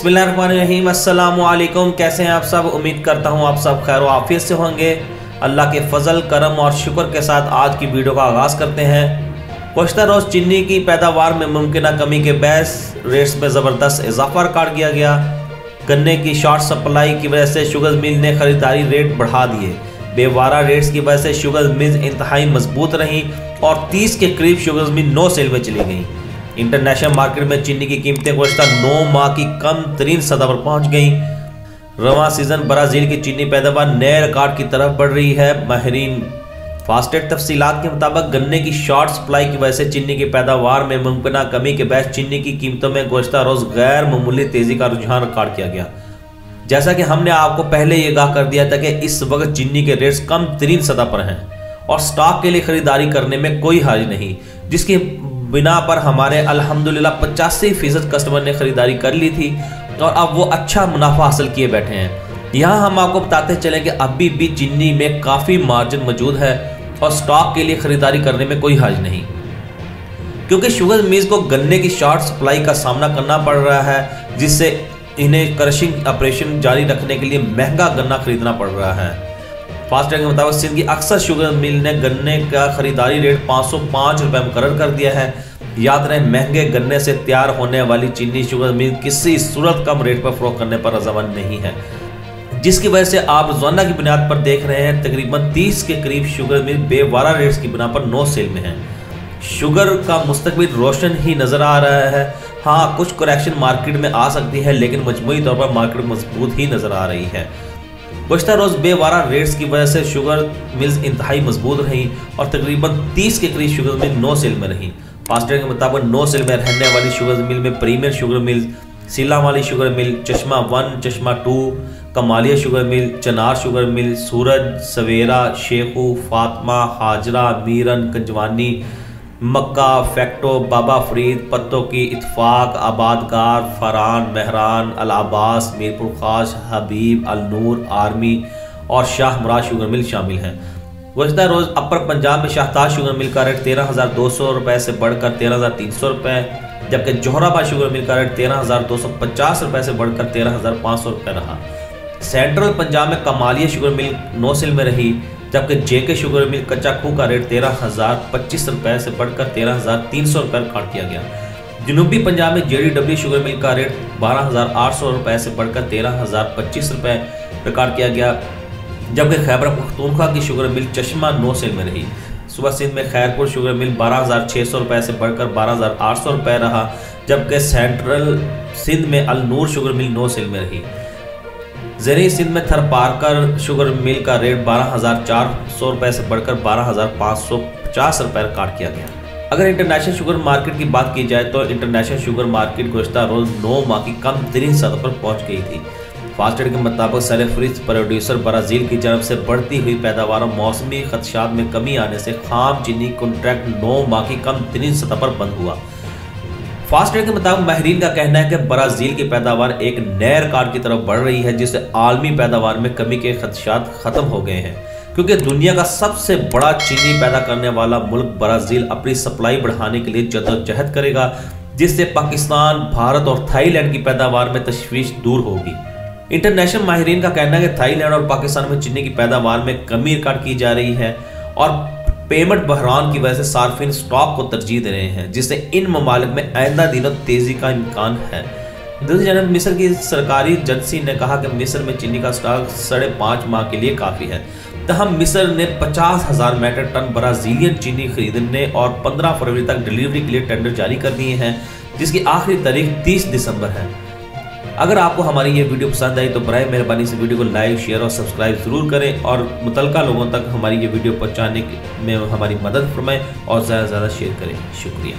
बिस्मिल्लाहिर्रहमानिर्रहीम, अस्सलामुअलैकुम। कैसे हैं आप सब? उम्मीद करता हूं आप सब खैर आफियत से होंगे। अल्लाह के फजल करम और शुक्र के साथ आज की वीडियो का आगाज़ करते हैं। गुज़श्ता रोज़ चीनी की पैदावार में मुमकिन कमी के बहस रेट्स में ज़बरदस्त इजाफा रिकॉर्ड किया गया। गन्ने की शॉर्ट सप्लाई की वजह से शुगर मिल ने ख़रीदारी रेट बढ़ा दिए। बेवारा रेट्स की वजह से शुगर मिल इंतहाई मजबूत रहीं और 30 के करीब शुगर मिल नो सेल में चली गई। इंटरनेशनल मार्केट में चीनी की कीमतें गुज़श्ता 9 माह की कम तरीन सतह पर पहुंच गई। रवां सीजन ब्राज़ील की चीनी पैदावार नए रिकॉर्ड की तरफ बढ़ रही है। माहिरीन फास्टेड तफसीलात के मुताबिक गन्ने की शॉर्ट सप्लाई की वजह से चीनी की पैदावार में मुमकिन कमी के बायस चीनी की कीमतों में गुज़श्ता रोज़ गैर मामूली तेज़ी का रुझान रिकॉर्ड किया गया। जैसा कि हमने आपको पहले ये आगाह कर दिया था कि इस वक्त चीनी के रेट्स कम तरीन सतह पर हैं और स्टॉक के लिए खरीदारी करने में कोई हर्ज नहीं, जिसकी बिना पर हमारे अल्हम्दुलिल्लाह 85% कस्टमर ने खरीदारी कर ली थी और अब वो अच्छा मुनाफा हासिल किए बैठे हैं। यहाँ हम आपको बताते चलें कि अभी भी चीनी में काफ़ी मार्जिन मौजूद है और स्टॉक के लिए खरीदारी करने में कोई हर्ज नहीं, क्योंकि शुगर मिल्स को गन्ने की शॉर्ट सप्लाई का सामना करना पड़ रहा है, जिससे इन्हें क्रशिंग ऑपरेशन जारी रखने के लिए महंगा गन्ना खरीदना पड़ रहा है। फास्टेग के मुताबिक सिंध की अक्सर शुगर मिल ने गन्ने का खरीदारी रेट 505 रुपये मुकर्रर कर दिया है। याद रहे, महंगे गन्ने से तैयार होने वाली चीनी शुगर मिल किसी सूरत कम रेट पर फरोख्त करने पर रज़ामंद नहीं है, जिसकी वजह से आप रोजाना की बुनियाद पर देख रहे हैं तकरीबन 30 के करीब शुगर मिल बेवारा रेट्स की बिना पर नो सेल में है। शुगर का मुस्तकबिल रोशन ही नजर आ रहा है। हाँ, कुछ करेक्शन मार्केट में आ सकती है, लेकिन मजमूई तौर पर मार्केट मजबूत ही नजर आ रही है। गुज़श्ता रोज़ बेवारा रेट्स की वजह से शुगर मिल्स इंतहाई मजबूत रहीं और तकरीबन 30 के करीब शुगर मिल नो सेल में रहीं। फास्टेग के मुताबिक नो सेल में रहने वाली शुगर मिल में प्रीमियर शुगर मिल, सीला वाली शुगर मिल, चश्मा 1, चश्मा 2, कमालिया शुगर मिल, चनार शुगर मिल, सूरज, सवेरा, शेखू, फातमा, हाजरा, मीरन, कंजवानी, मक्का, फैक्टो, बाबा फरीद, पत्तों की, इत्फाक, आबादगार, फरान, महरान, अल अब्बास, मीरपुर खास, हबीब, अल नूर, आर्मी और शाह मुराद शुगर मिल शामिल हैं। गुज़श्ता रोज़ अपर पंजाब में शाहताज शुगर मिल का रेट 13,200 रुपये से बढ़कर 13,300 रुपये, जबकि जोहराबाद शुगर मिल का रेट 13,250 रुपये से बढ़कर 13,500 रुपये रहा। सेंट्रल पंजाब में Kamalia sugar mill no sale में रही, जबकि जेके शुगर मिल कच्चा खूह का रेट 13,025 रुपये से बढ़कर 13,300 रुपये रिकॉर्ड किया गया। जनूबी पंजाब में JDW शुगर मिल का रेट 12,800 रुपये से बढ़कर 13,025 रुपये रिकॉर्ड किया गया, जबकि खैबर पख्तूनख्वा की शुगर मिल चश्मा नो सेल में रही। सुबह सिंध में खैरपुर शुगर मिल 12,600 रुपये से बढ़कर 12,800 रुपये रहा, जबकि सेंट्रल सिंध में अल नूर शुगर मिल नो सेल में रही। ज़ेरी सिंध में थरपारकर शुगर मिल का रेट 12,400 रुपये से बढ़कर 12,550 रुपये रिकॉर्ड किया गया। अगर इंटरनेशनल शुगर मार्केट की बात की जाए तो इंटरनेशनल शुगर मार्केट गुज़श्ता रोज़ 9 माह की कम तरीन सतह पर पहुँच गई थी। फास्टेड के मुताबिक सरफरिस्त प्रोड्यूसर ब्राज़ील की जानब से बढ़ती हुई पैदावार और मौसमी खदशात में कमी आने से खाम चीनी कॉन्ट्रैक्ट 9 माह की कम तरीन सतह पर बंद हुआ। फास्टेड के मुताबिक माहिरीन का कहना है कि ब्राज़ील की पैदावार एक नए रिकॉर्ड की तरफ बढ़ रही है, जिससे आलमी पैदावार में कमी के खदशात खत्म हो गए हैं, क्योंकि दुनिया का सबसे बड़ा चीनी पैदा करने वाला मुल्क ब्राज़ील अपनी सप्लाई बढ़ाने के लिए जद्दोजहद करेगा, जिससे पाकिस्तान, भारत और थाईलैंड की पैदावार में तशवीश दूर होगी। इंटरनेशनल माहिरीन का कहना है कि थाईलैंड और पाकिस्तान में चीनी की पैदावार में कमी रिकॉर्ड की जा रही है और पेमेंट बहरान की वजह से सार्फिन स्टॉक को तरजीह दे रहे हैं, जिससे इन ममालिक में आइंदा दिनों तेजी का इम्कान है। दूसरी जानब मिस्र की सरकारी एजेंसी ने कहा कि मिस्र में चीनी का स्टॉक 5.5 माह के लिए काफ़ी है। तहम मिस्र ने 50,000 मीट्रिक टन ब्राज़ीलियन चीनी खरीदने और 15 फरवरी तक डिलीवरी के लिए टेंडर जारी कर दिए हैं, जिसकी आखिरी तारीख 30 दिसंबर है। अगर आपको हमारी ये वीडियो पसंद आई तो बराए मेहरबानी से वीडियो को लाइक, शेयर और सब्सक्राइब ज़रूर करें और मुतलका लोगों तक हमारी ये वीडियो पहुंचाने में हमारी मदद फरमाएं और ज़्यादा से ज़्यादा शेयर करें। शुक्रिया।